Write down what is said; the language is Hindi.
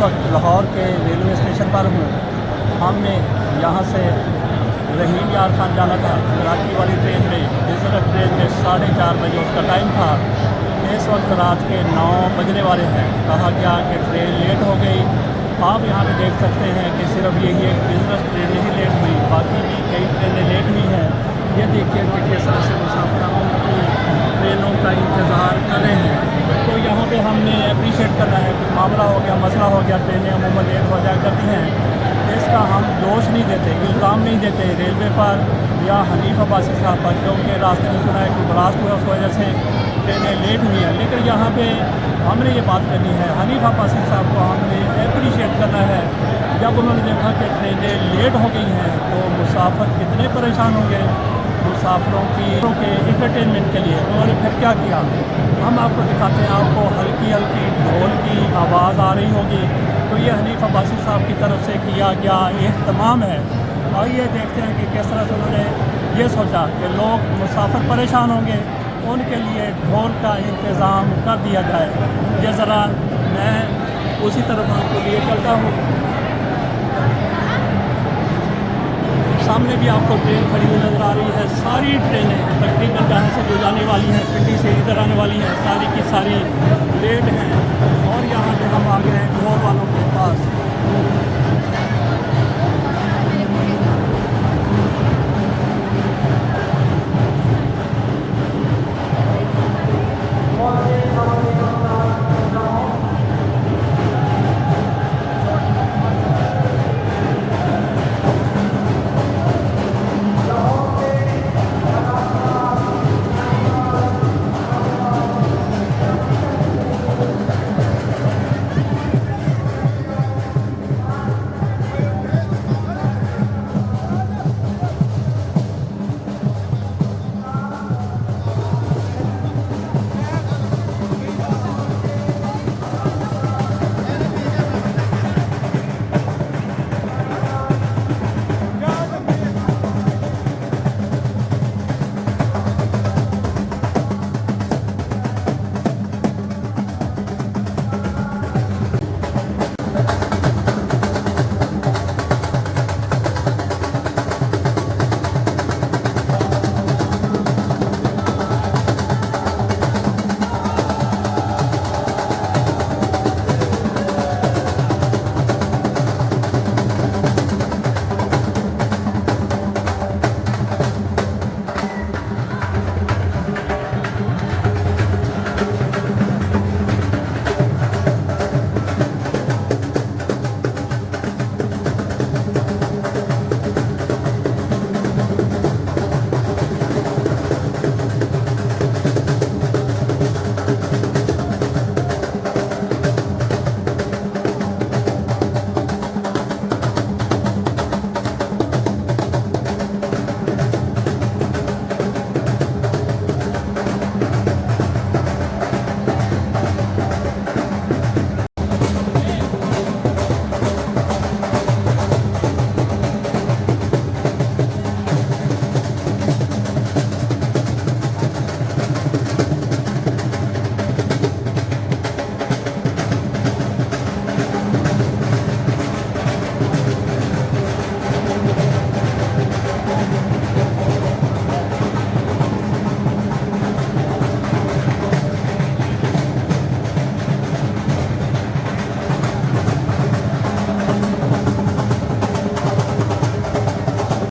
वक्त लाहौर के रेलवे स्टेशन पर हूँ। हमने यहाँ से रहीम यार खान जाना था कराची वाली ट्रेन में, बिजनेस ट्रेन में 4:30 बजे उसका टाइम था। इस वक्त रात के 9 बजने वाले हैं। कहा गया कि ट्रेन लेट हो गई। आप यहाँ पे देख सकते हैं कि सिर्फ यही एक बिजनेस ट्रेन ही लेट हुई, बाकी भी कई ट्रेनें लेट हुई हैं। ये देखिए कि किस तरह से मुसाफिर ट्रेनों का इंतज़ार कर रहे हैं। तो यहाँ पे हमने अप्रीशिएट करना है कि मामला हो गया, मसला हो गया, ट्रेनें अमूमन लेट हो जाया करती हैं। इसका हम दोष नहीं देते, इल्ज़ाम नहीं देते रेलवे पर या हनीफ अब्बासी साहब पर, क्योंकि रास्ते में सुना है कि ब्लास्ट हुआ, उस वजह से ट्रेनें लेट हुई हैं। लेकिन यहाँ पे हमने ये बात करनी है, हनीफ अब्बासी साहब को हमने अप्रीशिएट करना है। जब उन्होंने देखा कि ट्रेनें लेट हो गई हैं तो मुसाफिर कितने परेशान होंगे, मुसाफिरों के इंटरटेनमेंट के लिए उन्होंने फिर क्या किया, हम आपको दिखाते हैं। आपको हल्की हल्की ढोल की आवाज़ आ रही होगी, तो ये हनीफ अब्बासी साहब की तरफ से किया गया एहतमाम है। आइए देखते हैं कि किस तरह से उन्होंने ये सोचा कि लोग मुसाफिर परेशान होंगे, उनके लिए ढोल का इंतज़ाम कर दिया जाए। ये ज़रा मैं उसी तरफ आपको लिए चलता हूँ। सामने भी आपको ट्रेन खड़ी हुई नज़र आ रही है। सारी ट्रेनें तकरीबन जहाँ से जो जाने वाली हैं, पिंडी से इधर आने वाली हैं, सारी की सारी लेट हैं। और यहाँ पे हम